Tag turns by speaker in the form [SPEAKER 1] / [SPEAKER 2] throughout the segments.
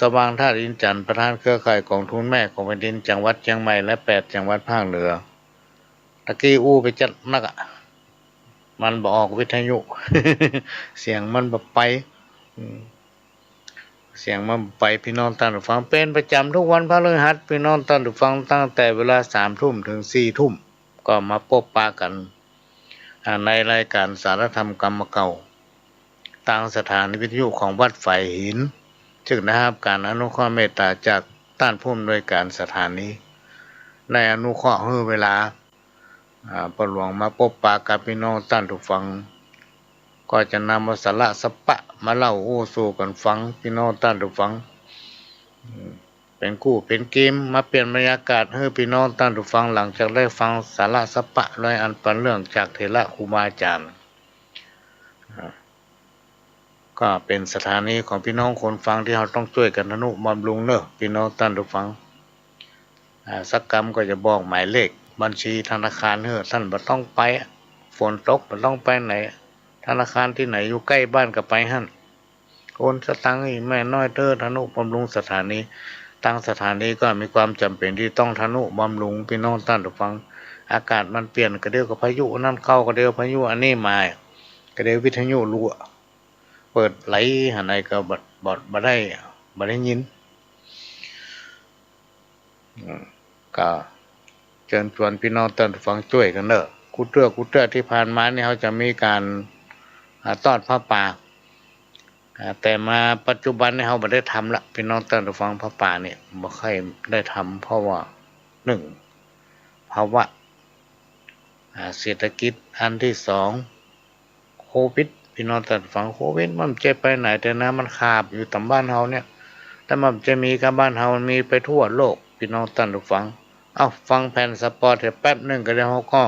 [SPEAKER 1] สว่างท่าดินจันทร์ประธานเครือข่ายกองทุนแม่ของแผ่นดินจังหวัดเชียงใหม่และ8จังหวัดภาคเหนือตะกี้ไปจัดนักมันบอกออกวิทยุ เสียงมันแบบไปเสียงมันไปพี่น้องท่านผู้ฟังเป็นประจำทุกวันพฤหัสพี่น้องท่านผู้ฟังตั้งแต่เวลา3 ทุ่มถึง4 ทุ่มก็มาพบปะกันในรายการสารธรรมกรรมเก่าทางสถานีวิทยุของวัดไฝหินซึ่งนะครับการอนุเคราะห์เมตตาจากท่านผู้อำนวยการสถานีในอนุเคราะห์ให้เวลาประหลวงมาพบปะกับพี่น้องท่านผู้ฟังก็จะนำสาระสปะมาเล่าสู่กันฟังพี่น้องท่านผู้ฟังเป็นคู่เป็นเกมมาเปลี่ยนบรรยากาศให้พี่น้องท่านผู้ฟังหลังจากได้ฟังสาระสปะร้อยอันปันเรื่องจากเถระครูบาอาจารย์ก็เป็นสถานีของพี่น้องคนฟังที่เราต้องช่วยกันทนุบำรุงเนอะพี่น้องท่านผู้ฟังสักกรรมก็จะบอกหมายเลขบัญชีธนาคารเฮ้อท่านบ่ต้องไปฝนตกบ่ต้องไปไหนธนาคารที่ไหนอยู่ใกล้บ้านก็ไปหั่นโอนสตังค์ให้แม่น้อยเด้อทนุบำรุงสถานีตั้งสถานีก็มีความจำเป็นที่ต้องทนุบำรุงพี่น้องท่านผู้ฟังอากาศมันเปลี่ยนก็เดียวกับพายุนั่นเข้าก็เดียวพายุอันนี้มาก็เดียววิทยุรั่วเปิดไหลหันไหนก็บ่ได้ยินก็เชิญชวนพี่น้องท่านผู้ฟังช่วยกันเนอะกูเตื้อที่ผ่านมาเนี่ยเขาจะมีการทอดผ้าป่าแต่มาปัจจุบันเนี่ยเขาไม่ได้ทำละพี่น้องท่านผู้ฟังผ้าป่าเนี่ยไม่ค่อยได้ทำเพราะว่าภาวะเศรษฐกิจอันที่2โควิดพี่น้องท่านผู้ฟังโควิดมันจะไปไหนแต่นะมันขาบอยู่ตามบ้านเฮาเนี่ยแต่มันจะมีกับบ้านเฮามันมีไปทั่วโลกพี่น้องท่านผู้ฟังฟังแผ่นสปอร์ตแป๊บหนึ่งก็ได้เขาก็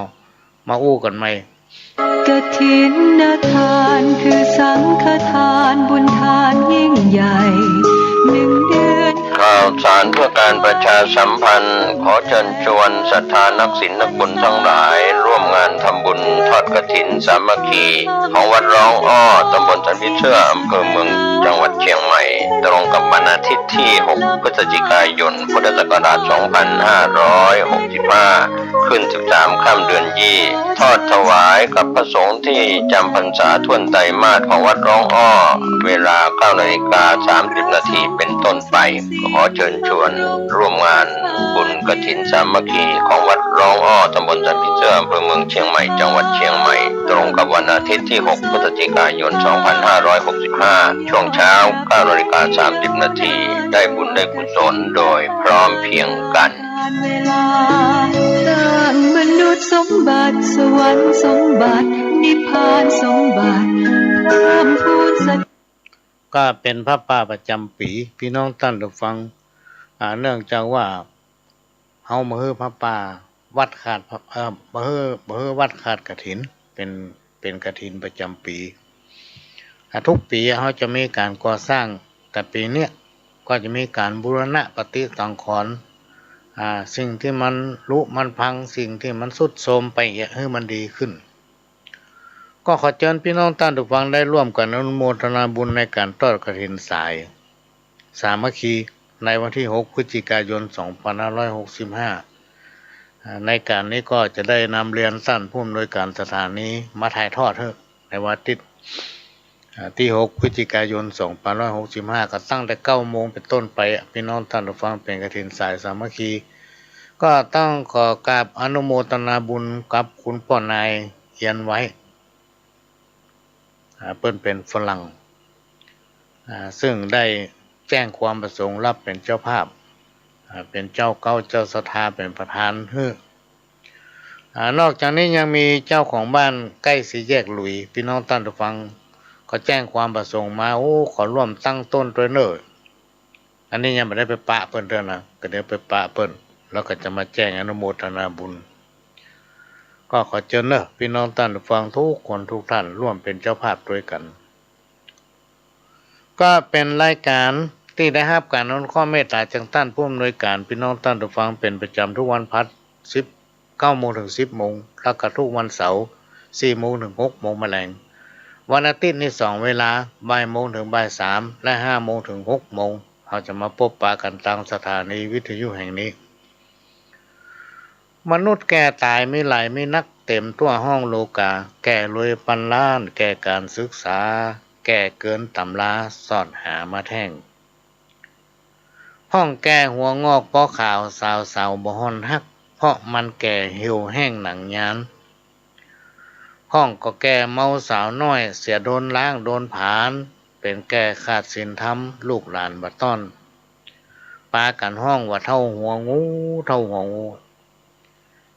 [SPEAKER 1] มากันใหม่
[SPEAKER 2] กฐินทานคือสังฆทานบุญทานยิ่งใหญ่1 เดือน
[SPEAKER 3] ข่าวสารเพื่อการประชาสัมพันธ์ขอเชิญชวนศรัทธานักศีลนักบุญทั้งหลายร่วมงานทำบุญทอดกฐินสามัคคีของวัดร้องอ้อตำบลสันพิเชื่ออำเภอเมืองจังหวัดเชียงใหม่ตรงกับวันอาทิตย์ที่6 พฤศจิกายนพุทธศักราช 2565 ขึ้น 13 ค่ำเดือนยี่ทอดถวายกับพระสงฆ์ที่จำพรรษาท่วนไตรมาสของวัดร้องอ้อเวลา 9:30 นาทีเป็นต้นไปขอเชิญชวนร่วมงานบุญกฐินสามัคคีของวัดร้องอ้อตำบลสันพิเชื่ออำเภอเมืองเชียงใหม่จังหวัดเชียงใหม่ตรงกับวันอาทิตย์ที่6 พฤศจิกายน 2565 ช่วงเช้า 9:30 นาทีได้บุญได้กุศลโดยพร้อมเพรียงกัน
[SPEAKER 2] เวลาสร้างมนุษย์สมบัติสวรรค์สมบัตินิพพานสมบัติเพิ่มพูนสัจ
[SPEAKER 1] ก็เป็นพระป่าประจำปีพี่น้องท่านผู้ฟังเนื่องจากว่าเฮามาฮื้อพระป่าวัดขาดมาฮื้อวัดขาดกฐินเป็นกฐินประจำปีทุกปีเขาจะมีการก่อสร้างแต่ปีเนี้ยก็จะมีการบูรณะปฏิสังขรณ์สิ่งที่มันรุมันพังสิ่งที่มันทรุดโทรมไปให้มันดีขึ้นก็ขอเชิญพี่น้องท่านผู้ฟังได้ร่วมกันอนุโมทนาบุญในการทอดกฐินสามัคคีในวันที่6 พฤศจิกายน 2565ในการนี้ก็จะได้นำเรียนท่านผู้อำนวยการสถานีมาถ่ายทอดในวันอาทิตย์ที่6 พฤศจิกายน 2565ก็ตั้งแต่9 โมงเป็นต้นไปพี่น้องท่านผู้ฟังเป็นกฐินสายสามัคคีก็ต้องขอกราบอนุโมทนาบุญกับคุณพ่อนายเขียนไว้เปิ้นเป็นฝรั่งซึ่งได้แจ้งความประสงค์รับเป็นเจ้าภาพเป็นเจ้าเก้าเจ้าศรัทธาเป็นประธานนอกจากนี้ยังมีเจ้าของบ้านใกล้สี่แยกหลุยพี่น้องท่านผู้ฟังก็แจ้งความประสงค์มาขอร่วมตั้งต้นด้วยเนอะอันนี้ยังไม่ได้ไปปะเปิ้นเด้อนะก็เดี๋ยวไปปะเปิ้นแล้วก็จะมาแจ้งอนุโมทนาบุญก็ขอเชิญเนอะพี่น้องท่านผู้ฟังทุกคนทุกท่านร่วมเป็นเจ้าภาพด้วยกันก็เป็นรายการที่ได้รับการอนุเคราะห์เมตตาจากท่านผู้อำนวยการพี่น้องท่านผู้ฟังเป็นประจำทุกวันพัด9 โมงถึง 10 โมงแล้วก็ทุกวันเสาร์4 โมงถึง 6 โมงแมลงวันอาทิตย์นี่2 เวลาบ่ายโมงถึงบ่าย 3และ5 โมงถึง 6 โมง เราจะมาพบปะกันตามสถานีวิทยุแห่งนี้มนุษย์แก่ตายไม่หลายไม่นักเต็มตัวห้องโลกาแก่รวยปันล้านแก่การศึกษาแก่เกินตำราสอดหามาแท่งห้องแก่หัวงอกป้อข่าวสาวสาวบ่ฮอนฮักเพราะมันแก่หิวแห้งหนังยานห้องก็แก่เมาสาวน้อยเสียโดนล้างโดนผานเป็นแก่ขาดศีลธรรมลูกหลานบัดต้อนปากันห้องว่าเท่าหัวงูเท่าหัวงู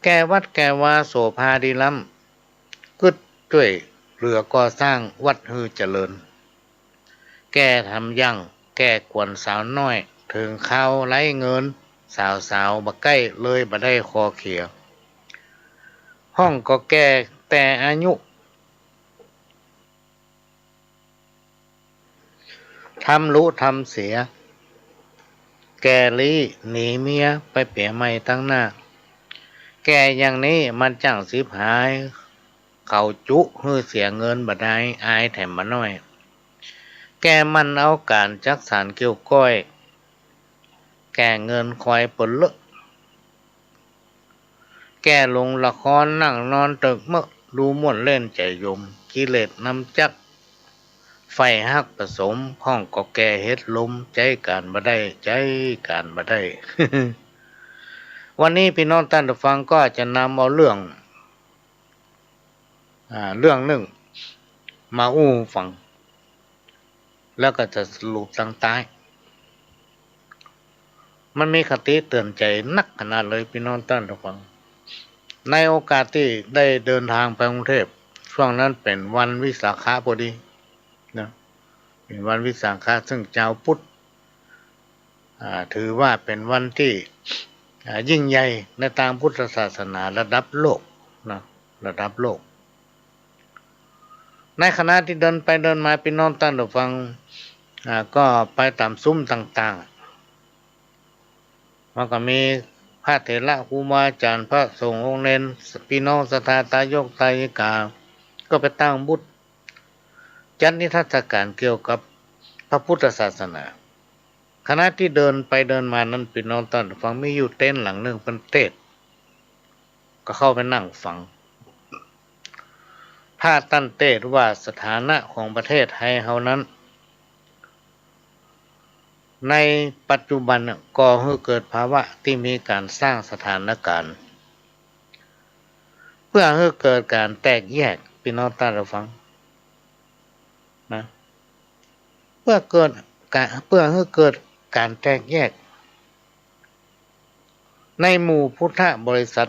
[SPEAKER 1] แก่วัดแก่วาโสภาดีล้ำกึดด้วยเรือก่อสร้างวัดฮือเจริญแก่ทำยั่งแก่กวนสาวน้อยถึงข้าวไร้เงินสาวบักใกล้เลยบ่ได้คอเขียวห้องก็แก่แต่อายุทำรู้ทำเสียแก่ลี้หนีเมียไปเปียไม่ตั้งหน้าแก่อย่างนี้มันจังสิบหายเขาจุฮือเสียเงินบ่ได้อายแถมมาน้อยแก่มันเอาการจักสารเกี่ยวก้อยแก่เงินคอยปนเลอะแก่ลงละครนั่งนอนตึกเมื่อดูม่วนเล่นใจยมกิเลสนำจักไฟหักผสมห้องก็แก่เฮ็ดลมใจการบ่ได้ใจการบ่ได้ วันนี้พี่น้องท่านผู้ฟังก็จะนำเอาเรื่องหนึ่งมาฟังแล้วก็จะสรุปตั้งท้ายมันมีคติเตือนใจนักขนาดเลยพี่น้องท่านผู้ฟังในโอกาสที่ได้เดินทางไปกรุงเทพช่วงนั้นเป็นวันวิสาขะพอดีนะเป็นวันวิสาขะซึ่งชาวพุทธถือว่าเป็นวันที่ยิ่งใหญ่ในทางพุทธศาสนาระดับโลกนะระดับโลกในขณะที่เดินไปเดินมาพี่น้องท่านผู้ฟังก็ไปตามซุ้มต่างๆมันก็มีพระเถระครูบาอาจารย์พระสงฆ์องค์เนรพี่น้องศรัทธาตายกตายิกาก็ไปตั้งบูธจัดนิทรรศการเกี่ยวกับพระพุทธศาสนาขณะที่เดินไปเดินมานั้นพี่น้องท่านผู้ฟังมีอยู่เต็นท์หลังหนึ่งเป็นเทศก็เข้าไปนั่งฟังถ้าตั้นเตศว่าสถานะของประเทศไทยเฮานั้นในปัจจุบันก่อให้เกิดภาวะที่มีการสร้างสถานการณ์เพื่อให้เกิดการแตกแยกพี่น้องท่านผู้ฟังนะเพื่อให้เกิดการแตกแยกในหมู่พุทธบริษัท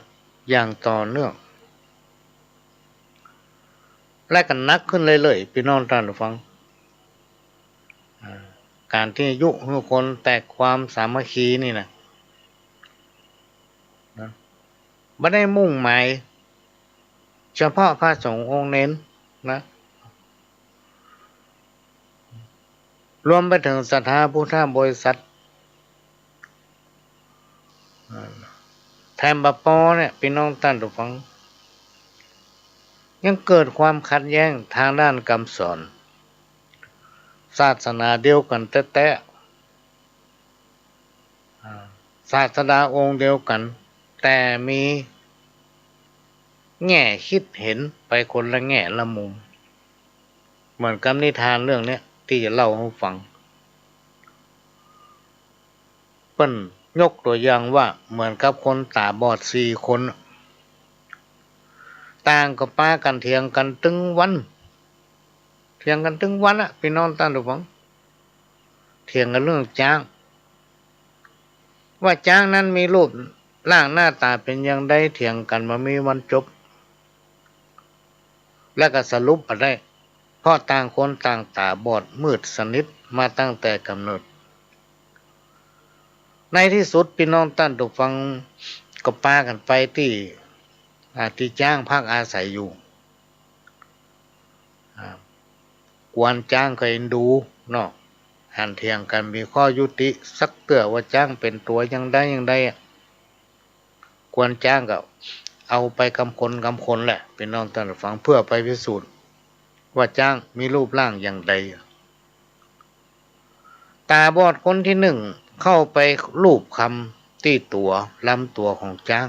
[SPEAKER 1] อย่างต่อเนื่องและกันนักขึ้นเรื่อยๆพี่น้องท่านผู้ฟังการที่ยุให้คนแตกความสามัคคีนี่นะไม่ได้มุ่งหมายเฉพาะพระสงฆ์องค์เน้นนะรวมไปถึงศรัทธาพุทธบริษัทแถมบปอเนี่ยพี่น้องท่านผู้ฟังยังเกิดความขัดแย้งทางด้านคำสอนศาสนาเดียวกันแท้ๆศาสดาองค์เดียวกันแต่มีแง่คิดเห็นไปคนละแง่ละมุมเหมือนกับนิทานเรื่องนี้ที่จะเล่าให้ฟังเปิ้นยกตัวอย่างว่าเหมือนกับคนตาบอด4 คนต่างก็ป้ากันเถียงกันตึงวันพี่น้องท่านผู้ฟังเถียงกันเรื่องจ้างว่าจ้างนั้นมีรูปร่างหน้าตาเป็นอย่างใดเถียงกันมามีวันจบแล้วก็สรุปมาได้เพราะต่างคนต่างตาบอดมืดสนิทมาตั้งแต่กำเนิดในที่สุดพี่น้องท่านผู้ฟังก็พากันไปที่จ้างพักอาศัยอยู่กวนจ้างก็เอ็นดูเนาะหันเถียงกันมีข้อยุติสักเตื้อว่าจ้างเป็นตัวยังได้กวนจ้างก็เอาไปกำคนแหละพี่น้องท่านผู้ฟังเพื่อไปพิสูจน์ว่าจ้างมีรูปร่างอย่างใด ตาบอดคนที่หนึ่งเข้าไปลูบคำที่ตัวลำตัวของจ้าง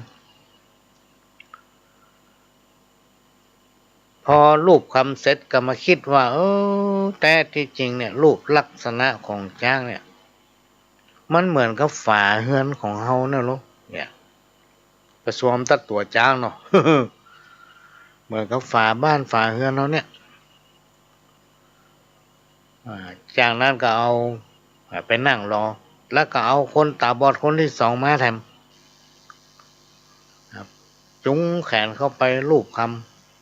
[SPEAKER 1] พอรูปคำเสร็จก็มาคิดว่าแต่ที่จริงเนี่ยรูปลักษณะของจ้างเนี่ยมันเหมือนกับฝาเฮือนของเฮาเนี่ยลูกเนี่ยประสวมตัดตัวจ้างเนาะ เหมือนกับฝาบ้านฝาเฮือนเราเนี่ยจากนั้นก็เอาไปนั่งรอแล้วก็เอาคนตาบอดคนที่สองมาแทนจุงแขนเข้าไปรูปค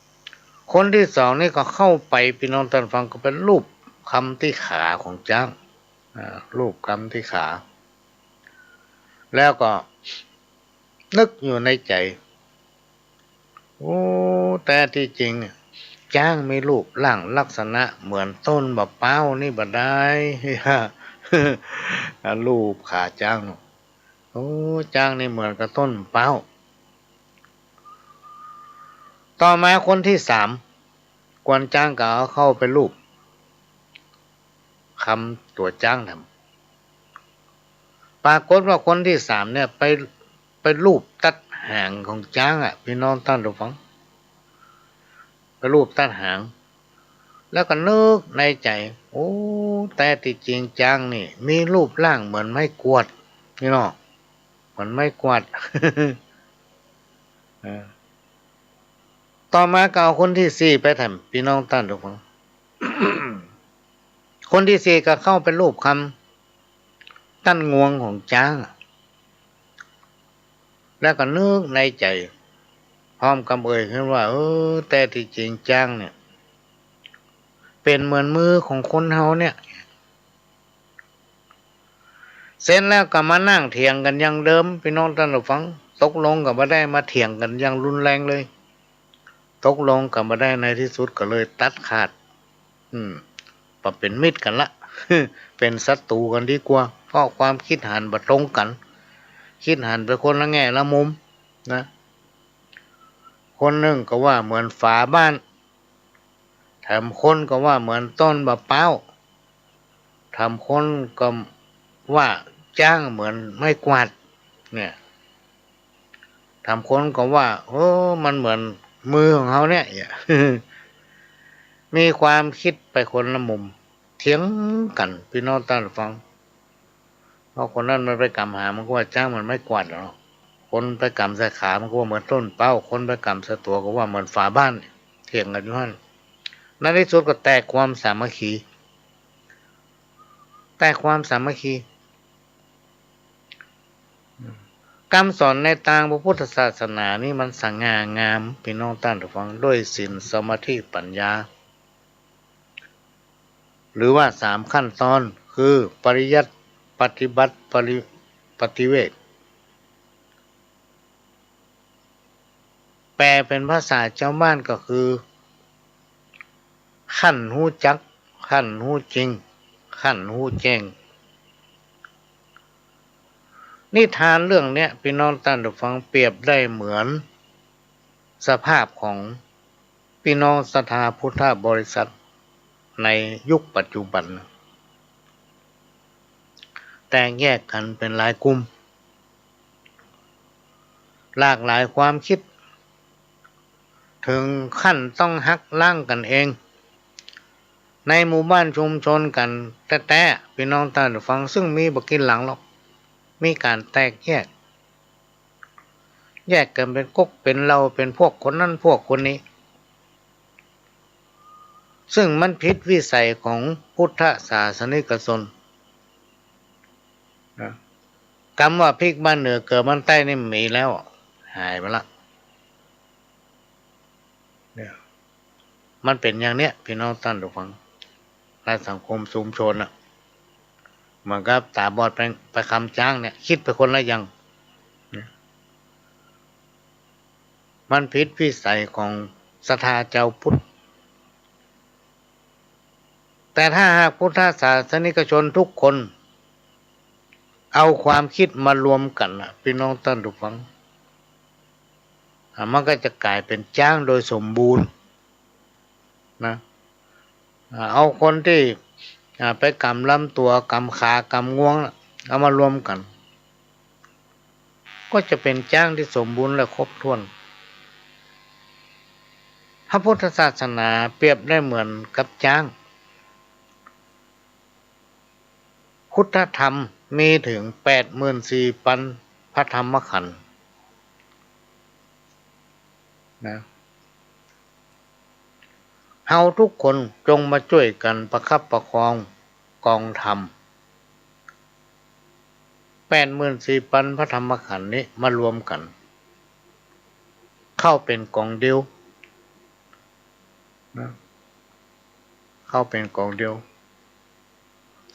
[SPEAKER 1] ำคนที่สองนี่ก็เข้าไปพี่น้องท่านฟังก็เป็นรูปคำที่ขาของจ้างรูปคำที่ขาแล้วก็นึกอยู่ในใจแต่ที่จริงจ้างมีรูปร่างลักษณะเหมือนต้นบะเป้านี่บ่ได้ รูปขาจ้างจ้างนี่เหมือนกับต้นเป้าต่อมาคนที่สามกวนจ้างก็เอาเข้าไปรูปคำตัวจ้างทำปรากฏว่าคนที่สามเนี่ยไปรูปตัดหางของจ้างพี่น้องท่านผู้ฟังไปรูปตัดหางแล้วก็นึกในใจแต่ที่จริงจ้างนี่มีรูปร่างเหมือนไม้กวาดนี่เนาะเหมือนไม้กวาด ต่อมาก็เอาคนที่สี่ไปทำพี่น้องท่านทุกคน คนที่สี่ก็เข้าไปรูปคำตั้นงวงของจ้างแล้วก็นึกในใจพร้อมกับขึ้นว่าแต่ที่จริงจ้างเนี่ยเป็นเหมือนมือของคนเฮาเนี่ยเสร็จแล้วก็มานั่งเถียงกันอย่างเดิมพี่น้องท่านผู้ฟังตกลงก็บ่ได้มาเถียงกันอย่างรุนแรงเลยตกลงก็บ่ได้ในที่สุดก็เลยตัดขาดปรับเป็นมิตรกันละ เป็นศัตรูกันดีกว่าเพราะความคิดหันบ่ตรงกันคิดหันไปคนละแง่ละมุมนะคนหนึ่งก็ว่าเหมือนฝาบ้านแถมคนก็ว่าเหมือนต้นมะพร้าวทำคนก็ว่าจ้างเหมือนไม้กวาดเนี่ยทำคนก็ว่ามันเหมือนมือของเขาเนี่ย มีความคิดไปคนละมุมเถียงกันพี่น้องท่านฟังเพราะคนนั้นมันไปกำหามันก็ว่าจ้างมันไม้กวาดแล้วคนไปกำใส่ขามันก็ว่าเหมือนต้นเป้าคนไปกำใส่ตัวก็ว่าเหมือนฝาบ้านเถียงกันอยู่นั่นในที่สุดก็แตกความสามัคคีคำสอนในทางพระพุทธศาสนานี่มันสง่างามพี่น้องท่านผู้ฟังด้วยศีลสมาธิปัญญาหรือว่าสามขั้นตอนคือปริยัติปฏิบัติปฏิเวทแปลเป็นภาษาเจ้าบ้านก็คือขั้นหูจักขั้นหูจริงขั้นหูแจ้งนิทานเรื่องเนี้ยพี่น้องท่านผู้ฟังเปรียบได้เหมือนสภาพของพี่น้องศรัทธาพุทธบริษัทในยุคปัจจุบันแตกแยกกันเป็นหลายกลุ่มหลากหลายความคิดถึงขั้นต้องหักล้างกันเองในหมู่บ้านชุมชนกันแต่พี่น้องท่านผู้ฟังซึ่งมีบ่กี่หลังหรอกมีการแตกแยกกันเป็นก๊กเป็นเราเป็นพวกคนนั้นพวกคนนี้ซึ่งมันผิดวิสัยของพุทธศาสนิกชนคำว่าพริกบ้านเหนือเกิดบ้านใต้นี่มีแล้วหายไปละเนี่ยมันเป็นอย่างเนี้ยพี่น้องท่านผู้ฟังในสังคมชุมชนเหมือนกับตาบอดไปคำจ้างเนี่ยคิดไปคนละอย่างมันผิดวิสัยของศรัทธาเจ้าพุทธแต่ถ้าหากพุทธศาสนิกชนทุกคนเอาความคิดมารวมกันพี่น้องท่านผู้ฟังมันก็จะกลายเป็นจ้างโดยสมบูรณ์นะเอาคนที่ ไปกำลำตัวกำขากำงวงเอามารวมกัน ก็จะเป็นจ้างที่สมบูรณ์และครบถ้วนพระพุทธศาสนาเปรียบได้เหมือนกับจ้างพุทธธรรมมีถึง 84,000 พระธรรมขันธ์นะเฮาทุกคนจงมาช่วยกันประคับประคองกองธรรม 84,000 พระธรรมขันธ์นี้มารวมกันเข้าเป็นกองเดียวนะเข้าเป็นกองเดียว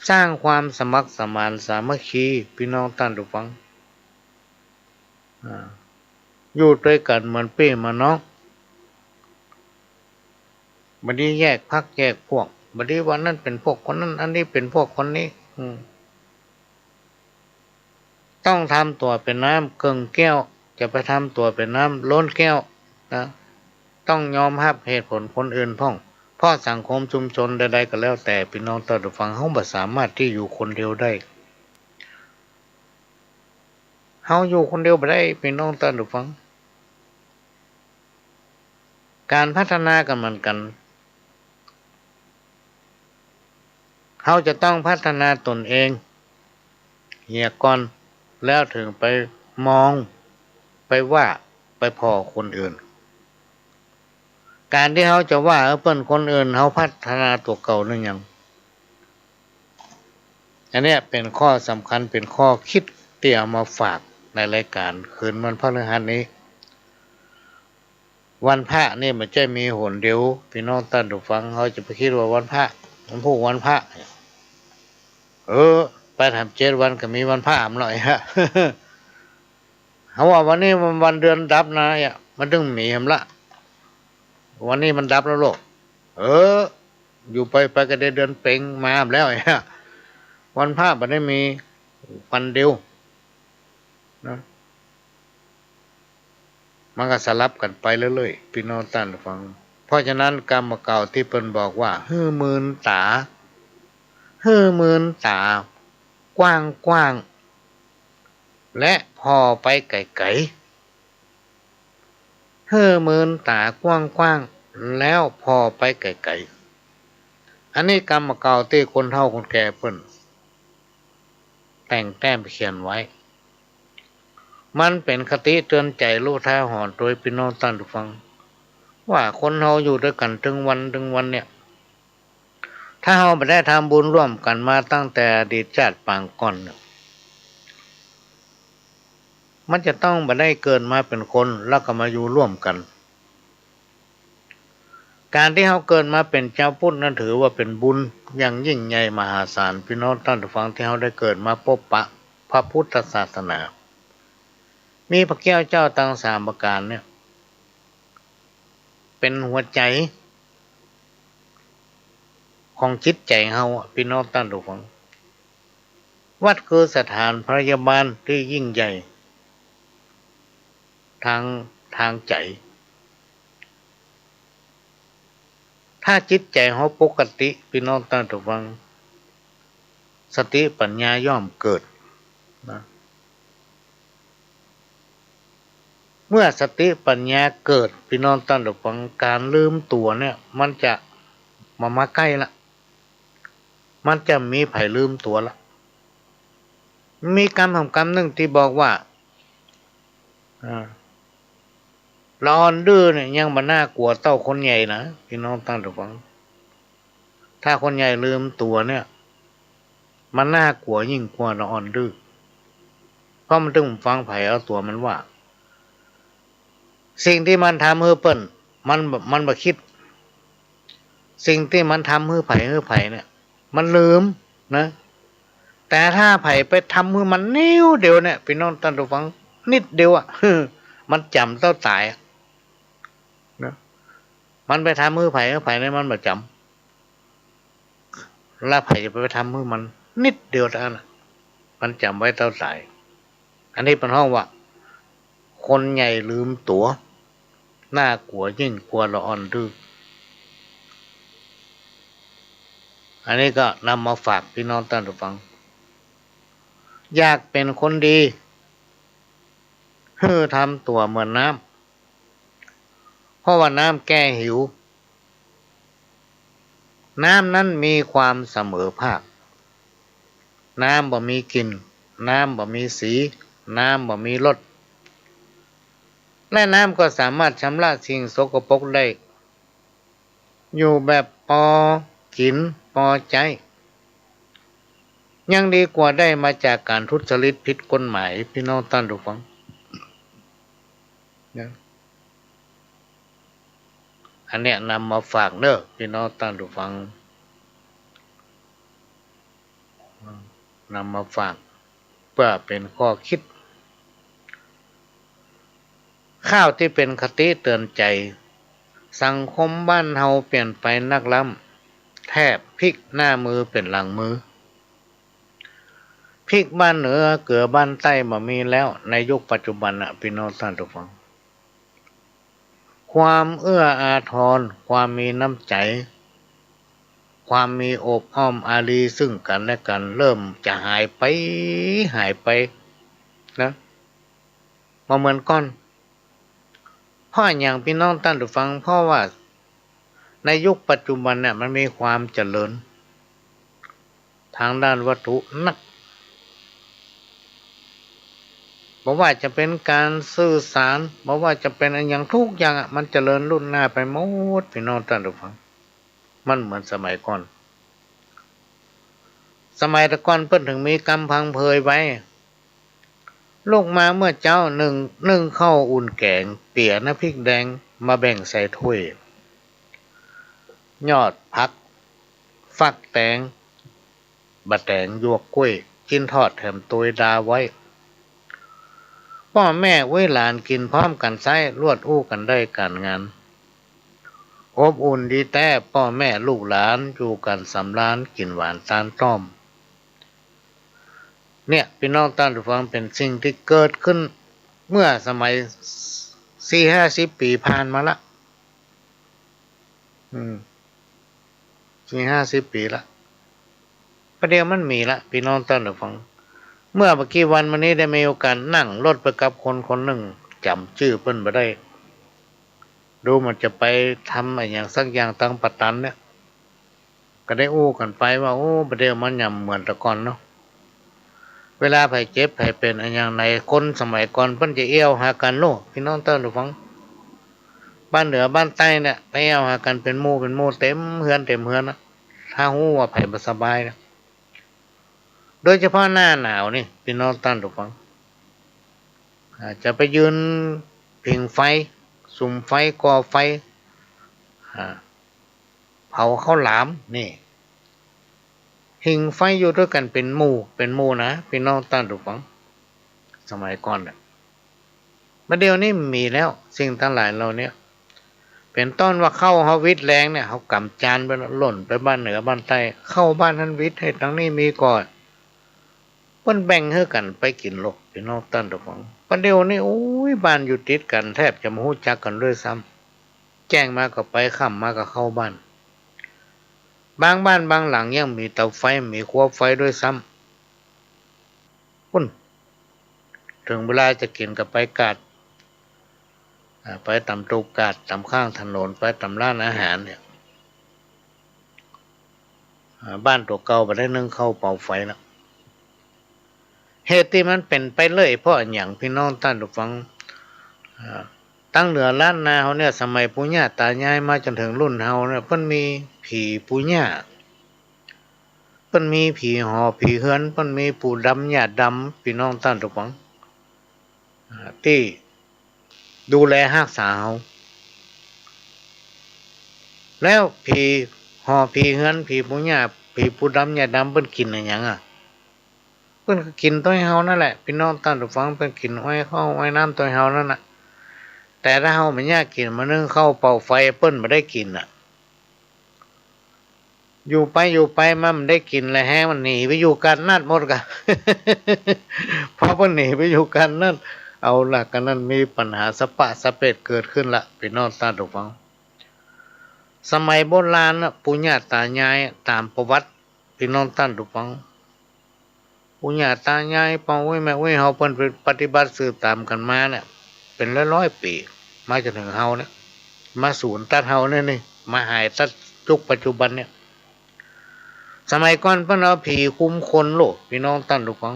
[SPEAKER 1] สร้างความสมัครสมานสามัคคีพี่น้องท่านผู้ฟังอยู่ด้วยกันเหมือนพี่เหมือนน้องบัดนี้แยกพรรคแยกพวกบัดนี้วันนั้นเป็นพวกคนนั้นอันนี้เป็นพวกคนนี้ต้องทำตัวเป็นน้ำเกินแก้วจะไปทำตัวเป็นน้ำล้นแก้วนะต้องยอมรับเหตุผลคนอื่นพ่องเพราะสังคมชุมชนใดๆก็แล้วแต่พี่น้องท่านผู้ฟังเฮาบ่สามารถที่อยู่คนเดียวได้เฮาอยู่คนเดียวบ่ได้พี่น้องท่านผู้ฟังการพัฒนากันเหมือนกันเฮาจะต้องพัฒนาตนเองเหี่ยก่อนแล้วถึงไปมองไปว่าไปพอคนอื่นการที่เขาจะว่าเปิ้นคนอื่นเขาพัฒนาตัวเก่านั่นยังอันนี้เป็นข้อสำคัญเป็นข้อคิดที่เอามาฝากในรายการคืนวันพฤหัสนี้วันพระนี่มันจะมีหนเดียวพี่น้องท่านผู้ฟังเขาจะไปคิดว่าวันพระมันพูดวันพระไปทำ7 วันก็มีวันพระหน่อยฮะ เขาว่าวันนี้มันวันเดือนดับนะมันต้องมีหละวันนี้มันดับแล้วโลกอยู่ไปก็ได้เดือนเพ็งมาแล้ววันพระมันได้มีวันเดียวนะมันก็สลับกันไปเรื่อยๆพี่น้องท่านฟังเพราะฉะนั้นกรรมเก่าที่เพิ่นบอกว่ามื่นตากว้างและพอไปไกลๆมื่นตากว้างแล้วพอไปไกลๆอันนี้กรรมเก่าที่คนเฒ่าคนแก่เพิ่นแต่งแต้มเขียนไว้มันเป็นคติเตือนใจรู้ท้าหอนโดยพี่น้องท่านผู้ฟังว่าคนเฮาอยู่ด้วยกันถึงวันเนี่ยถ้าเฮาไม่ได้ทำบุญร่วมกันมาตั้งแต่อดีตชาติปางก่อนมันจะต้องไม่ได้เกิดมาเป็นคนแล้วก็มาอยู่ร่วมกันการที่เฮาเกิดมาเป็นเจ้าพุทธนั้นถือว่าเป็นบุญอย่างยิ่งใหญ่มหาศาลพี่น้องท่านผู้ฟังที่เฮาได้เกิดมาพบปะพระพุทธศาสนามีพระแก้วเจ้าตั้ง3 ประการเนี่ยเป็นหัวใจของจิตใจเฮาพี่น้องท่านผู้ฟังวัดคือสถานพยาบาลที่ยิ่งใหญ่ทางใจถ้าจิตใจเฮาปกติพี่น้องท่านผู้ฟังสติปัญญาย่อมเกิดนะเมื่อสติปัญญาเกิดพี่น้องท่านผู้ฟังการลืมตัวเนี่ยมันจะมาใกล้ละมันจะมีไผลืมตัวละมีกรรมหนึ่งที่บอกว่าละอ่อนดื้อเนี่ยยังบ่น่ากลัวเต้าคนใหญ่นะพี่น้องท่านผู้ฟังถ้าคนใหญ่ลืมตัวเนี่ยมันน่ากลัวยิ่งกว่าละอ่อนดื้อเพราะมันถึงฟังไผเอาตัวมันว่าสิ่งที่มันทำเฮือเปิ้นมันบ่คิดสิ่งที่มันทำเฮือไผเนี่ยมันลืมนะแต่ถ้าไผไปทำเฮือมันนิ้วเดียวเนี่ยพี่น้องท่านผู้ฟังนิดเดียวมันจำเต้าตายนะมันไปทำมือไผ่เนี่ยมันบ่จำแล้วไผ่จะไปทำมือมันนิดเดียวเท่านั้นมันจำไว้เต้าตายอันนี้เป็นห้องว่าคนใหญ่ลืมตัวน่ากลัวยิ่งกลัวละอ่อนดื้อ อันนี้ก็นำมาฝากพี่น้องท่านผู้ฟังอยากเป็นคนดีทำตัวเหมือนน้ำเพราะว่าน้ำแก้หิวน้ำนั้นมีความเสมอภาคน้ำบ่มีกลิ่นน้ำบ่มีสีน้ำบ่มีรสและน้ำก็สามารถชำระสิ่งสกปรกได้อยู่แบบพอกินพอใจยังดีกว่าได้มาจากการทุจริตผิดกฎหมายพี่น้องท่านผู้ฟังอันเนี้ยนำมาฝากเด้อพี่น้องท่านผู้ฟังนำมาฝากเพื่อเป็นข้อคิดข้าวที่เป็นคติเตือนใจสังคมบ้านเฮาเปลี่ยนไปนักล้ำแทบพลิกหน้ามือเป็นหลังมือพลิกบ้านเหนือเกือบ้านใต้มามีแล้วในยุคปัจจุบันน่ะพี่น้องท่านผู้ฟังความเอื้ออาทรความมีน้ำใจความมีโอบอ้อมอารีซึ่งกันและกันเริ่มจะหายไปนะมาเหมือนก้อนเพราะอย่างพี่น้องท่านผู้ฟังเพราะว่าในยุคปัจจุบันเนี่ยมันมีความเจริญทางด้านวัตถุนักบอกว่าจะเป็นการสื่อสารบอกว่าจะเป็นอย่างทุกอย่างมันเจริญรุ่นหน้าไปหมดพี่น้องท่านผู้ฟังมันเหมือนสมัยก่อนสมัยแต่ก่อนเพิ่นถึงมีกำพังเพยไว้ลูกมาเมื่อเจ้านึ่งข้าวอุ่นแกงเปี่ยน้ำพริกแดงมาแบ่งใส่ถ้วยยอดผักฟักแตงบะแตงหยวกกล้วยกินทอดแถมตัวยดาไว้พ่อแม่ไว้หลานกินพร้อมกันไส้รวดอู้กันได้การงานอบอุ่นดีแต่พ่อแม่ลูกหลานอยู่กันสำราญกินหวานตาลต้อมเนี่ยพี่น้องท่านผู้ฟังเป็นสิ่งที่เกิดขึ้นเมื่อสมัย4-50 ปีผ่านมาละ4-50 ปีละประเดี๋ยวมันมีละพี่น้องท่านผู้ฟังเมื่อกี้วันนี้ได้มีโอกาสนั่งรถไปกับคนหนึ่งจำชื่อเพิ่นบ่ได้ดูมันจะไปทำอะไรอย่างสักอย่างตั้งปัตตันเนี่ยก็ได้อู้กันไปว่าโอ้ประเดี๋ยวมันยำเหมือนแต่ก่อนเนาะเวลาไผเจ็บไผเป็นอะไรอย่างในคนสมัยก่อนเพิ่นจะเอี้ยวหากันโลพี่น้องท่านผู้ฟังบ้านเหนือบ้านใต้เนี่ยไปเอี้ยวหากันเป็นหมู่เต็มเฮือนนะถ้าฮู้ว่าไผบ่สบายนะโดยเฉพาะหน้าหนาวนี่พี่น้องท่านผู้ฟังจะไปยืนผิงไฟสุมไฟก่อไฟเผาข้าวหลามนี่หิงไฟอยู่ด้วยกันเป็นหมู่นะพี่น้องท่านผู้ฟังสมัยก่อนเนี่ยมาเดี๋ยวนี้มีแล้วสิ่งทั้งหลายเราเนี่ยเป็นต้นว่าเข้าเฮาวิทย์แรงเนี่ยเขากำจานไปหล่นไปบ้านเหนือบ้านใต้เข้าบ้านนั้นวิทย์ให้ทั้งนี้มีก่อนเพิ่นแบ่งให้กันไปกินโลกพี่น้องท่านผู้ฟังประเดี๋ยวนี้โอ้ยบ้านอยู่ติดกันแทบจะไม่รู้จักกันด้วยซ้ำแจ้งมาก็ไปค่ำมาก็เข้าบ้านบางบ้านบางหลังยังมีเตาไฟมีครัวไฟด้วยซ้ำพุ่นถึงเวลาจะกินก็ไปกาดไปตำตูกาดตำข้างถนนไปตำร้านอาหารเนี่ยบ้านตัวเก่าไปได้นึ่งเข้าเป่าไฟแล้วเหตุที่มันเป็นไปเลยเพราะอย่างพี่น้องท่านผู้ฟังตั้งเหนือล้านนาเขาเนี่ยสมัยปู่ย่าตายายมาจนถึงรุ่นเฮาเนี่ยเพิ่นมีผีปู่ย่าเพิ่นมีผีหอผีเฮือนเพิ่นมีปู่ดำย่าดำพี่น้องท่านผู้ฟังที่ดูแลรักษาเฮาแล้วผีหอผีเฮือนผีปู่ย่าผีปู่ดำย่าดำเพิ่นกินอะไรหยังเพิ่นก็กินต้อยเฮานั่นแหละพี่น้องท่านผู้ฟังเพิ่นกินอ้อยข้าวอ้อยน้ำต้อยเฮานั่นน่ะแต่ถ้าเฮาไม่อยากกินมานึ่งเข้าเป่าไฟเปิ้นไม่ได้กินอยู่ไปมันได้กินแล้วแห้งมันหนีไปอยู่กันนั่นหมดกะ พอเพิ่นหนีไปอยู่กันนั่นเอาล่ะกันนั่นมีปัญหาสปะสะเปดเกิดขึ้นละพี่น้องท่านผู้ฟัง สมัยโบราณน่ะปู่ย่าตายายตามประวัติพี่น้องท่านทุกฟังปู่ย่าตายายพ่อไว้แม่ไว้เฮาเพิ่นปฏิบัติสืบตามกันมาเนี่ยเป็นร้อยๆปีมาจนถึงเฮาเนี่ยมาศูนย์ตัดเฮาเนี่ยนี่มาหายตัดยุคปัจจุบันเนี่ยสมัยก่อนเพิ่นเอาผีคุมคนโลกพี่น้องท่านทุกฟัง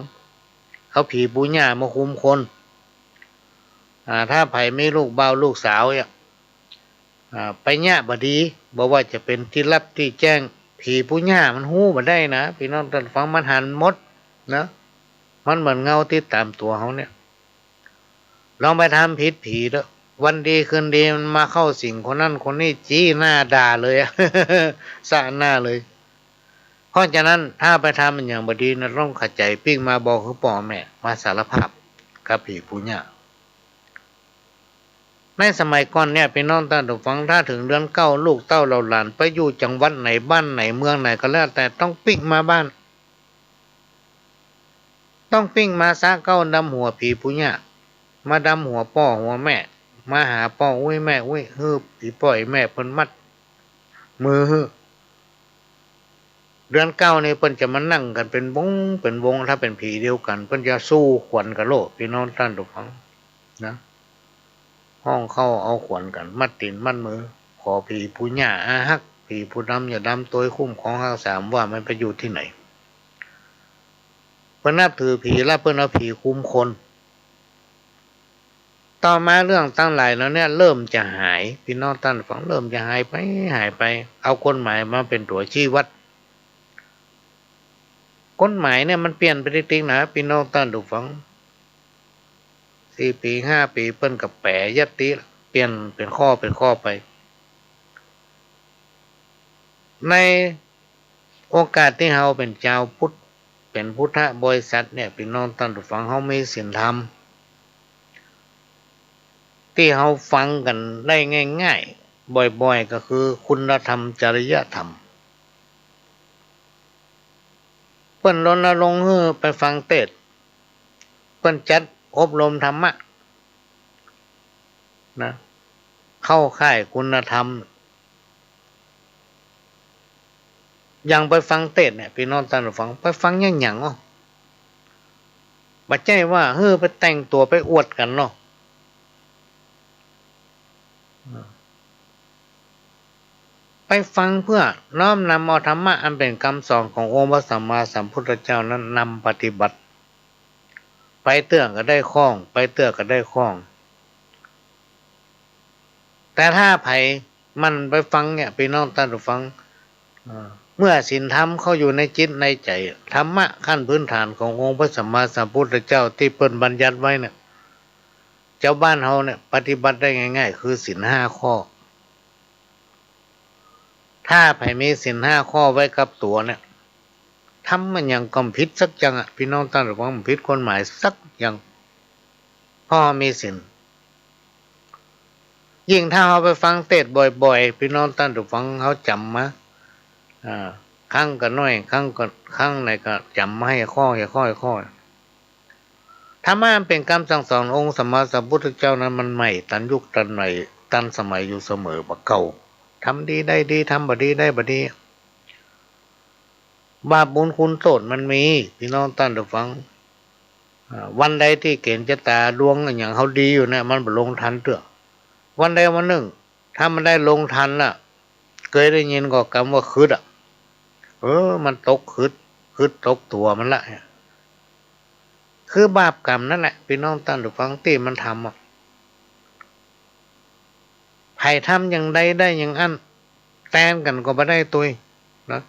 [SPEAKER 1] เอาผีปู่ย่ามาคุมคนถ้าไผมีลูกบ่าวลูกสาวเนี่ยไปญะบดีบอกว่าจะเป็นที่รับที่แจ้งผีผู้ญามันหู้มาได้นะพี่น้องท่านฟังมันหันมดนะมันเหมือนเงาที่ตามตัวเขาเนี่ยลองไปทำผิดผีแล้ววันดีคืนดีมันมาเข้าสิ่งคนนั้นคนนี้จี้หน้าด่าเลย สะหน้าเลยเพราะฉะนั้นถ้าไปทำมันอย่างบดีนะต้องขัดใจปิ้งมาบอกคือพ่อแม่มาสารภาพกับผีผู้ญาในสมัยก่อนเนี่ยพี่น้องท่านผู้ฟังถ้าถึงเดือนเก้าลูกเต้าเราหลานไปอยู่จังหวัดไหนบ้านไหนเมืองไหนก็แล้วแต่ต้องปิ้งมาบ้านต้องปิ้งมาซาเก้าดำหัวผีผู้ย่ามาดำหัวพ่อหัวแม่มาหาพ่ออุ้ยแม่อุ้ยฮือผีป่อยแม่เพิ่นมัดมือฮือเดือนเก้านี่เพิ่นจะมานั่งกันเป็นวงถ้าเป็นผีเดียวกันเพิ่นจะสู้ขวัญกับโลกพี่น้องท่านผู้ฟังนะห้องเข้าเอาขวัญกันมัดตีนมัดมือขอผีผู้หญ้าฮักผีผู้ดำอย่าดำตัวคุ้มของข้างสามว่ามันไปอยู่ที่ไหนเพิ่นนับถือผีแล้วเพิ่นเอาผีคุ้มคนต่อมาเรื่องตั้งหลายแล้วเนี่ยเริ่มจะหายพี่น้องท่านฟังเริ่มจะหายไปเอากฎหมายมาเป็นตัวชี้วัดกฎหมายเนี่ยมันเปลี่ยนไปจริงๆนะพี่น้องท่านฟัง4 ปี5 ปีเปิ้นกับแปรยัตติเปลี่ยนเป็นข้อไปในโอกาสที่เฮาเป็นเจ้าพุทธเป็นพุทธบริษัทเนี่ยพี่น้องท่านผู้ฟังเฮามีศีลธรรมที่เฮาฟังกันได้ง่ายๆบ่อยๆก็คือคุณธรรมจริยธรรมเปิ้นรณรงค์ให้ไปฟังเทศน์เปิ้นจัดอบรมธรรมะนะเข้าค่ายคุณธรรมอย่างไปฟังเทศน์เนี่ยพี่น้องท่านผู้ฟังไปฟังหยังอ๋อบ่ใช่ว่าไปแต่งตัวไปอวดกันเนาะไปฟังเพื่อน้อมนำเอาธรรมะอันเป็นคำสอนขององค์พระสัมมาสัมพุทธเจ้านั้นนำปฏิบัติไปเตื้อก็ได้คล่องไปเตื้อก็ได้คล่องแต่ถ้าไผมันไปฟังเนี่ยพี่น้องท่านผู้ฟังเมื่อศีลธรรมเข้าอยู่ในจิตในใจธรรมะขั้นพื้นฐานขององค์พระสัมมาสัมพุทธเจ้าที่เพิ่นบัญญัติไว้เนี่ยเจ้าบ้านเฮาเนี่ยปฏิบัติได้ง่ายๆคือศีล5 ข้อถ้าไผมีศีล5 ข้อไว้กับตัวเนี่ยทำมันอย่างกำผิดสักอย่างอ่ะพี่น้องท่านผู้ฟังผิดกฎหมายสักอย่างพ่อมีศีลยิ่งถ้าเราไปฟังเทศน์บ่อยๆพี่น้องท่านผู้ฟังเขาจำมาครั้งก็น้อยครั้งไหนก็จำมาให้ข้อธรรมะเป็นคำสั่งสอนองค์สัมมาสัมพุทธเจ้านั้นมันใหม่ทันยุคทันใหม่ทันสมัยอยู่เสมอบ่เก่าทำดีได้ดีทำบ่ดีได้บ่ดีบาปบุญคุณโทษมันมีพี่น้องท่านผู้ฟังวันใดที่เกณฑ์ชะตาดวงอย่างเขาดีอยู่เนี่ยมันบ่ลงทันเถอะวันใดวันหนึ่งถ้ามันได้ลงทันล่ะเคยได้ยินก็คำว่าคืดอ่ะมันตกคืดตกตัวมันละคือบาปกรรมนั่นแหละพี่น้องท่านผู้ฟังที่มันทำไผ่ทำอย่างใดได้อย่างอันแตนกันก็บ่ได้ตุยนะ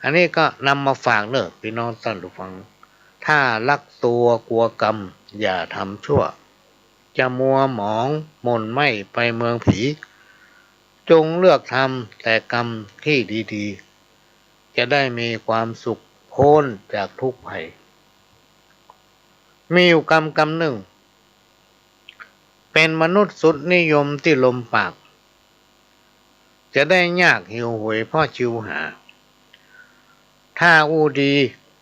[SPEAKER 1] อันนี้ก็นำมาฝากเนอะพี่น้องท่านผู้ฟังถ้ารักตัวกลัวกรรมอย่าทำชั่วจะมัวหมองหม่นไหมไปเมืองผีจงเลือกทำแต่กรรมที่ดีๆจะได้มีความสุขพ้นจากทุกข์ภัยมีอยู่กรรมหนึ่งเป็นมนุษย์สุดนิยมที่ลมปากจะได้ยากหิวโหวยพ่อชิวหาถ้าอู้ดี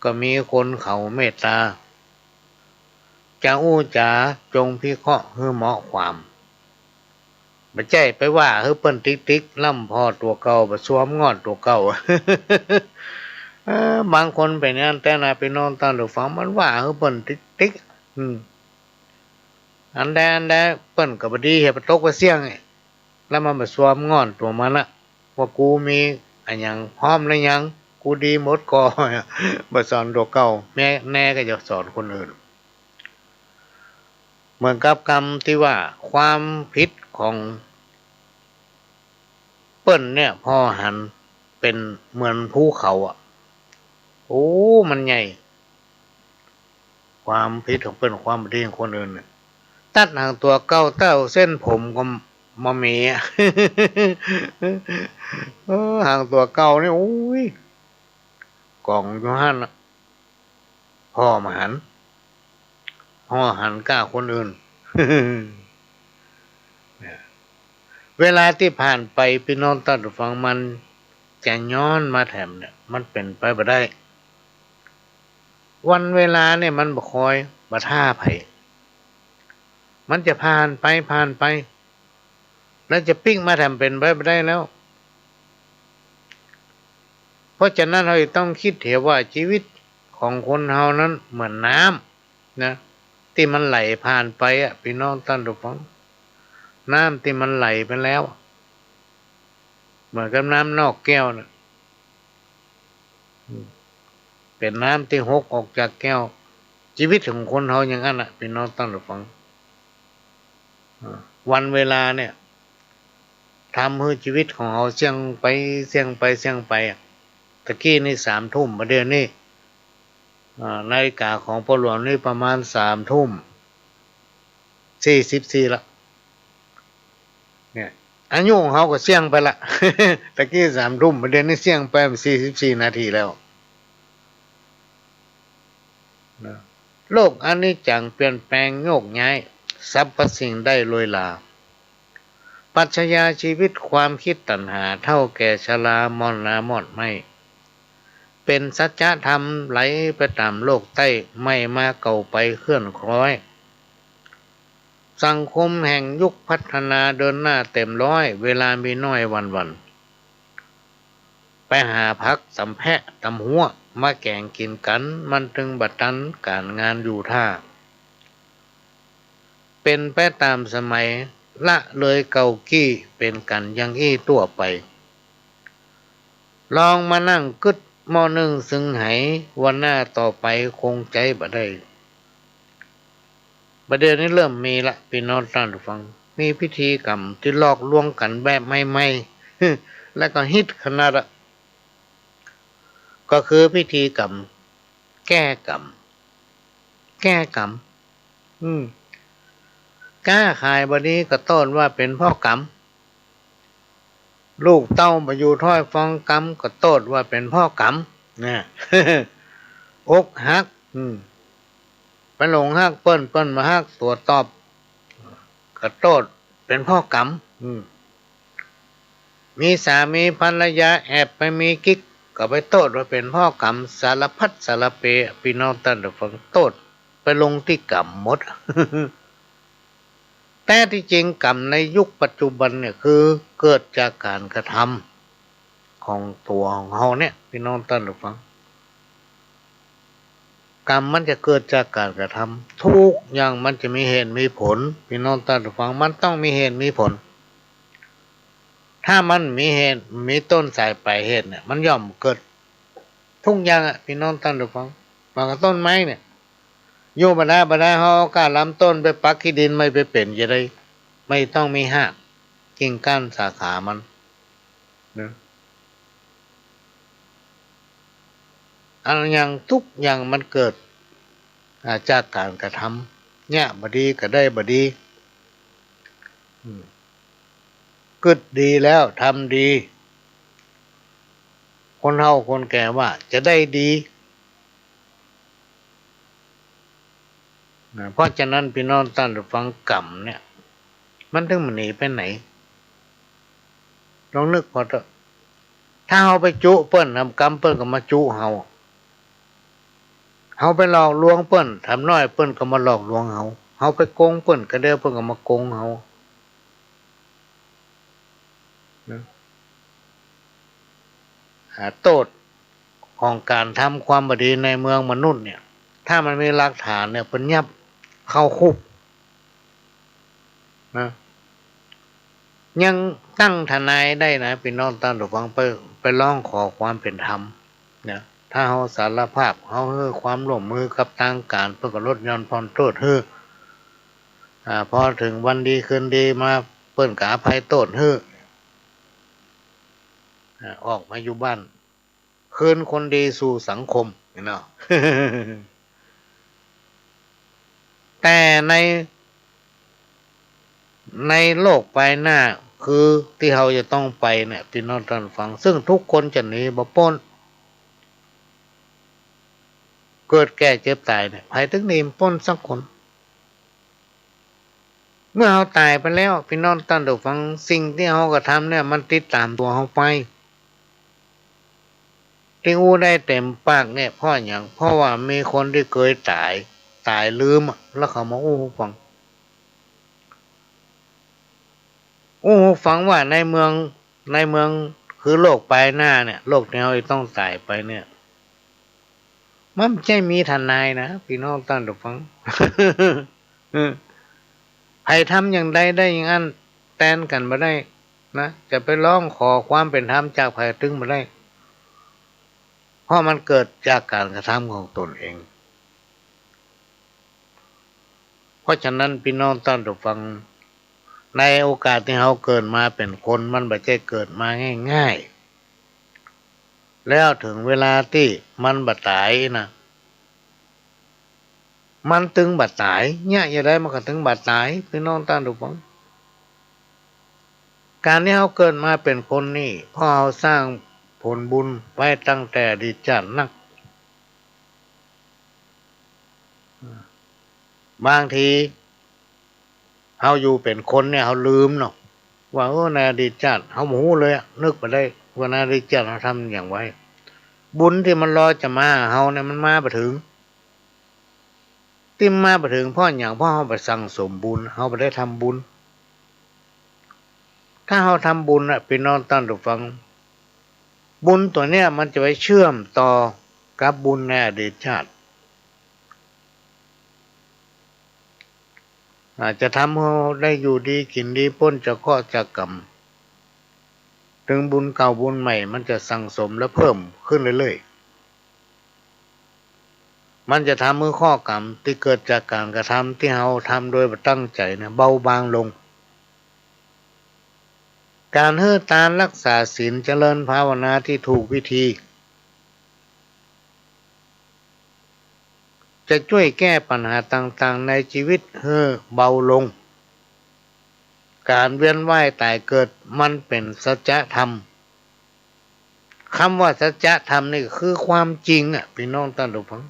[SPEAKER 1] ก็มีคนเขาเมตตาจะอู้จ๋าจงพิเคราะห์ให้เหมาะความ บ่ใจไปว่าเฮ้อเปิ้นติ๊กๆล่ำพอตัวเก่าบ่สวมงอดตัวเก่า บางคนเป็นอย่างนั้นแต่น่ะไปนอนตอนดูฟังมันว่าเฮ้อเปิ้นติ๊กอันใดเปิ้นก็บ่ดีเฮ็ดบ่ตกบ่เสี่ยงไงแล้วมันบ่สวมงอนตัวมันน่ะว่ากูมีอันหยังพร้อมแล้วยังกูดีหมดก่อ บ่สอนตัวเก่าแม่แน่ก็จะสอนคนอื่นเหมือนกับกรรมที่ว่าความผิดของเปิ้นเนี่ยพอหันเป็นเหมือนภูเขาอ่ะโอ้มันใหญ่ความผิดของเปิ้นความดีของคนอื่นเนี่ยตัดหางตัวเก้าเต้าเส้นผมก็มามีอ่ะ หางตัวเก่านี่โอ้ยกล่องอยู่หั่นน่ะพ่อมาหันกล้าคนอื่น เวลาที่ผ่านไปพี่น้องตัดฟังมันจะย้อนมาแถมเนี่ยมันเป็นไปบ่ได้วันเวลาเนี่ยมันบ่คอยบ่ท่าไผมันจะผ่านไปแล้วจะปิ้งมาแถมเป็นไปบ่ได้แล้วเพราะฉะนั้นเราต้องคิดเถียว่าชีวิตของคนเฮานั้นเหมือนน้ำนะที่มันไหลผ่านไปอ่ะพี่น้องท่านผู้ฟังน้ำที่มันไหลไปแล้วเหมือนกับน้ำนอกแก้วนะเป็นน้ำที่หกออกจากแก้วชีวิตของคนเฮาอย่างนั้นน่ะพี่น้องท่านผู้ฟังวันเวลาเนี่ยทำให้ชีวิตของเราเสี่ยงไปตะกี้นี่3 ทุ่มประเดี๋ยวนี้นาฬิกาของพ่อหลวงนี่ประมาณ3 ทุ่ม44ละเนี่ยอายุของเขาก็เสี่ยงไปละ ตะกี้3 ทุ่มประเดี๋ยวนี้เสี่ยงไป44 นาทีแล้วโลกอันนี้จังเปลี่ยนแปลงโยกย้ายสรรพสิ่งได้ลอยลาปรัชญาชีวิตความคิดตัณหาเท่าแก่ชรามรณะหมดไม่เป็นสัจธรรมไหลไปตามโลกใต้ไม่มาเก่าไปเคลื่อนคล้อยสังคมแห่งยุคพัฒนาเดินหน้าเต็มร้อยเวลามีน้อยวันไปหาพักสำแพะตำหัวมาแกงกินกันมันถึงบัดนั้นการงานอยู่ท่าเป็นไปตามสมัยละเลยเก่ากี้เป็นกันยังอี้ตัวไปลองมานั่งกึดมอนึงซึ่งไหวันหน้าต่อไปคงใจบ่ได้ประเดี๋ยวนี้เริ่มมีละพี่น้องท่านผู้ฟังมีพิธีกรรมที่ลอกลวงกันแบบไม่ๆ และก็ฮิตขนาดก็คือพิธีกรรมแก้กรรมกล้าขายบดีก็ต้นว่าเป็นพ่อกรรมลูกเต้ามาอยู่ถ้อยฟองกรรมก็โทษว่าเป็นพ่อกรรมนะ อกหักไปหลงหักเปิ้นมาหักตัวตอบก็โทษเป็นพ่อกรรมมีสามีภรรยาแอบไปมีกิ๊กก็ไปโทษว่าเป็นพ่อกรรมสารพัดสารเพพี่น้องท่านผู้ฟังโทษไปลงที่กรรมหมด แต่ที่จริงกรรมในยุคปัจจุบันเนี่ยคือเกิดจากการกระทำของตัวของเราเนี่ยพี่น้องท่านผู้ฟังกรรมมันจะเกิดจากการกระทำทุกอย่างมันจะมีเหตุมีผลพี่น้องท่านผู้ฟังมันต้องมีเหตุมีผลถ้ามันมีเหตุมีต้นสายปลายเหตุเนี่ยมันย่อมเกิดทุกอย่างอ่ะพี่น้องท่านผู้ฟังบางต้นไม้เนี่ยโยบดาเฮาการลำต้นไปปักขี้ดินไม่ไปเป็นจะได้ไม่ต้องมีหากกิ่งก้านสาขามันนะอันอย่างทุกอย่างมันเกิดจากการกระทำเนี่ยบดีก็ได้บดีกึดดีแล้วทำดีคนเฒ่าคนแก่ว่าจะได้ดีเพราะฉะนั้นพี่น้องท่านผู้ฟังกรรมเนี่ยมันถึงมันหนีไปไหนลองนึกพอเถอะถ้าเฮาไปจุเปิ้นทำกรรมเปิ้นก็มาจุเฮาไปหลอกลวงเปิ้นทำน้อยเปิ้นก็มาหลอกลวงเฮาไปโกงเปิ้นก็เด้อเปิ้นก็มาโกงเฮา โทษของการทำความบดีในเมืองมนุษย์เนี่ยถ้ามันมีหลักฐานเนี่ยเป็นยับเข้าคุกนะยังตั้งทนายได้นะพี่น้องตั้งถูกฟังไปร้องขอความเป็นธรรมเนี่ยถ้าเขาสารภาพเขาให้ความร่วมมือกับทางการเพื่อลดหย่อนผ่อนโทษให้พอถึงวันดีคืนดีมาเปิ้นกาภัยโทษให้ออกมาอยู่บ้านคืนคนดีสู่สังคมเนาะ แต่ในโลกภายหน้าคือที่เราจะต้องไปเนี่ยพี่น้องท่านฟังซึ่งทุกคนจะหนีบ่พ้นเกิดแก่เจ็บตายเนี่ยใครถึงหนีพ้นสักคนเมื่อเราตายไปแล้วพี่น้องท่านฟังสิ่งที่เรากระทำเนี่ยมันติดตามตัวเราไปที่อู้ได้เต็มปากเนี่ยเพราะอย่างเพราะว่ามีคนที่เคยตายลืมแล้วเขามาอู้ฟังฟังว่าในเมืองคือโลกภายหน้าเนี่ยโลกที่เราต้องตายไปเนี่ยมันไม่ใช่มีทนายนะพี่น้องท่านผู้ฟัง ใครทำอย่างใดได้อย่างนั้นแทนกันมาได้นะจะไปร้องขอความเป็นธรรมจากใครถึงมาได้เพราะมันเกิดจากการกระทำของตนเองเพราะฉะนั้นพี่น้องท่านผู้ฟังในโอกาสที่เราเกิดมาเป็นคนมันไม่ใช่เกิดมาง่ายๆแล้วถึงเวลาที่มันบัดตายนะมันถึงบัดตายเนี่ยอย่าได้มันก็ถึงบัดตายพี่น้องท่านผู้ฟังการที่เราเกิดมาเป็นคนนี่เพราะเราสร้างผลบุญไว้ตั้งแต่อดีตชาตินักบางทีเราอยู่เป็นคนเนี่ยเราลืมเนาะว่าในอดีตชาติเราหมูเลยนึกไปได้ว่าในอดีตชาติเราทำอย่างไรบุญที่มันรอจะมาเราเนี่ยมันมาไปถึงที่มาไปถึงเพราะอย่างเพราะเราไปสั่งสมบุญเราไปได้ทำบุญถ้าเราทำบุญพี่น้องท่านผู้ฟังบุญตัวเนี้ยมันจะไปเชื่อมต่อกับบุญในอดีตชาติอาจจะทำให้เราได้อยู่ดีกินดีพ้นจากข้อจากกรรมถึงบุญเก่าบุญใหม่มันจะสั่งสมและเพิ่มขึ้นเรื่อยๆมันจะทำให้ข้อกรรมที่เกิดจากการกระทำที่เราทำโดยตั้งใจเนี่ยเบาบางลงการให้ทานรักษาศีลเจริญภาวนาที่ถูกวิธีจะช่วยแก้ปัญหาต่างๆในชีวิตให้เบาลงการเวียนว่ายตายเกิดมันเป็นสัจธรรมคำว่าสัจธรรมนี่คือความจริงพี่น้องท่านผู้ฟัง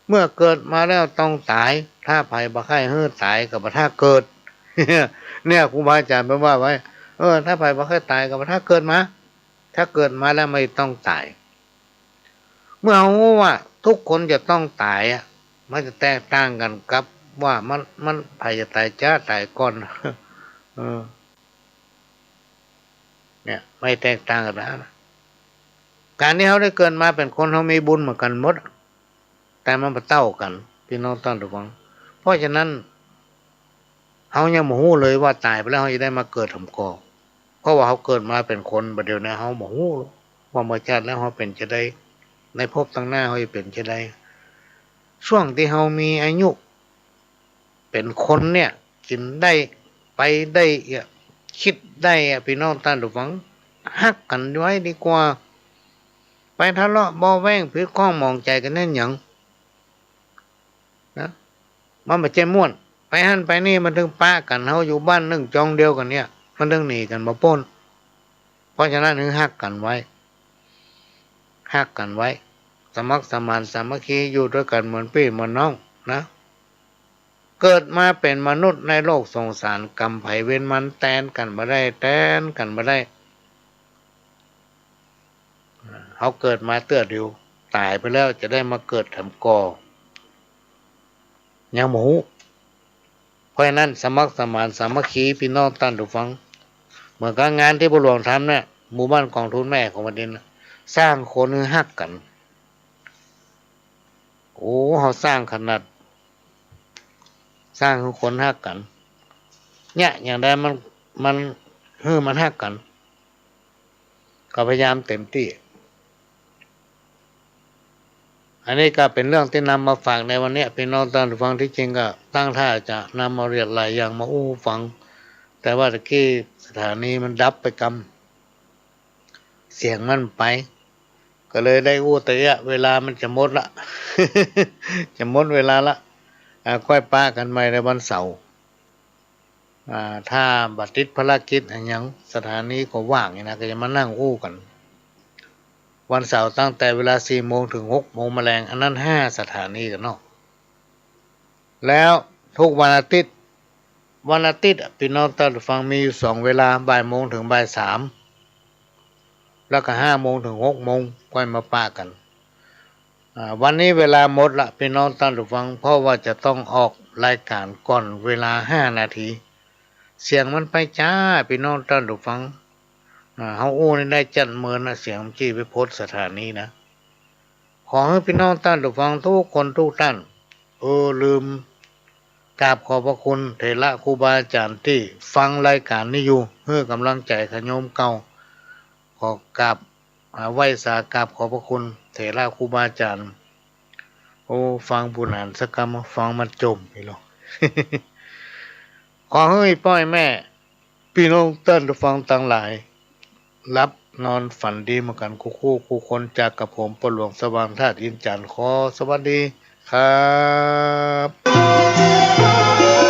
[SPEAKER 1] เมื่อเกิดมาแล้วต้องตายถ้าภัยบ่ไข้ให้ตายกับถ้าเกิด เนี่ยครูบาอาจารย์ว่าไว้ถ้าภัยบ่ไข้ตายกับถ้าเกิดมาถ้าเกิดมาแล้วไม่ต้องตายเมื่อรู้ว่าทุกคนจะต้องตายมันจะแตกต่างกันกับว่ามันภัยจะตายจ้าตายก่อน เนี่ยไม่แตกต่างกันนะการที่เขาได้เกิดมาเป็นคนเขามีบุญเหมือนกันหมดแต่มันมาเต้ากันพี่น้องต้องระวังเพราะฉะนั้นเขายังโมโหเลยว่าตายไปแล้วเขาจะได้มาเกิดทำกอเพราะว่าเขาเกิดมาเป็นคนประเดี๋ยวนี้เขาโมโหว่าเมื่อชาติแล้วเขาเป็นจะได้ในภพตั้งหน้าเขาจะเป็นจะได้ช่วงที่เขามีอายุเป็นคนเนี่ยกินได้ไปได้คิดได้พี่น้องท่านผู้ฟังฮักกันไว้ดีกว่าไปทะเลาะบ่แว้งพิดข้องมองใจกันแน่นหยังนะมันไม่ใช่ม่วนไปหั่นไปนี่มันถึงป้ากันเฮาอยู่บ้านนึ่งจองเดียวกันเนี่ยมันถึงหนีกันบ่พ้นเพราะฉะนั้นถึงฮักกันไว้สมัครสมานสามัคคีอยู่ด้วยกันเหมือนพี่เหมือนน้องนะเกิดมาเป็นมนุษย์ในโลกสงสารกรรมไผเว้นมันแตนกันบ่ได้เขาเกิดมาเตื้อเดียวตายไปแล้วจะได้มาเกิดทำกอยังหมูเพราะนั้นสมัครสมานสามัคคีพี่น้องท่านผู้ฟังเหมือนกับงานที่พระหลวงทำเนี่ย หมู่บ้านกองทุนแม่ของประเด็นสร้างคนให้ฮักกันโอ้เขาสร้างขนาดสร้างให้คนฮักกันเนี่ยอย่างใดมันมันฮักกันก็พยายามเต็มที่อันนี้ก็เป็นเรื่องที่นำมาฝากในวันนี้พี่น้องท่านผู้ฟังที่จริงก็ตั้งท่าจะนำมาเรียนหลายอย่างมาฟังแต่ว่าตะกี้สถานีมันดับไปกำเสียงมันไปก็เลยได้แต่เวลามันจะหมดละ จะหมดเวลาละค่อยป้ากันใหม่ในวันเสาร์ถ้าบัดติดภารกิจอะไรอย่างสถานีก็ว่างนะก็จะมานั่งกันวันเสาร์ตั้งแต่เวลา4 โมงถึง6 โมงแมลงอันนั้น5 สถานีกันเนาะแล้วทุกวันอาทิตย์พี่น้องท่านผู้ฟังมีอยู่2 เวลาบ่ายโมงถึงบ่าย3แล้วก็5 โมงถึง6 โมงค่อยมาป้ากันวันนี้เวลาหมดละพี่น้องท่านผู้ฟังเพราะว่าจะต้องออกรายการก่อนเวลา5 นาทีเสียงมันไปจ้าพี่น้องท่านผู้ฟังเฮานี่ได้จัดเมินนะเสียงจี้ไปโพสต์สถานีนะขอให้พี่น้องท่านผู้ฟังทุกคนทุกท่านลืมกราบขอบพระคุณเถระครูบาอาจารย์ที่ฟังรายการนี้อยู่เพื่อกำลังใจขโยมเก่าขอกราบไหว้สากราบขอบพระคุณเถระครูบาอาจารย์ฟังบุญหานสักคำฟังมันจมพี่น้อง ขอให้พ่อแม่พี่น้องท่านผู้ฟังทั้งหลายรับนอนฝันดีเหมือนกันคู่คนจากกับผมปหลวงสว่างธาตุอินจันทร์ขอสวัสดีครับ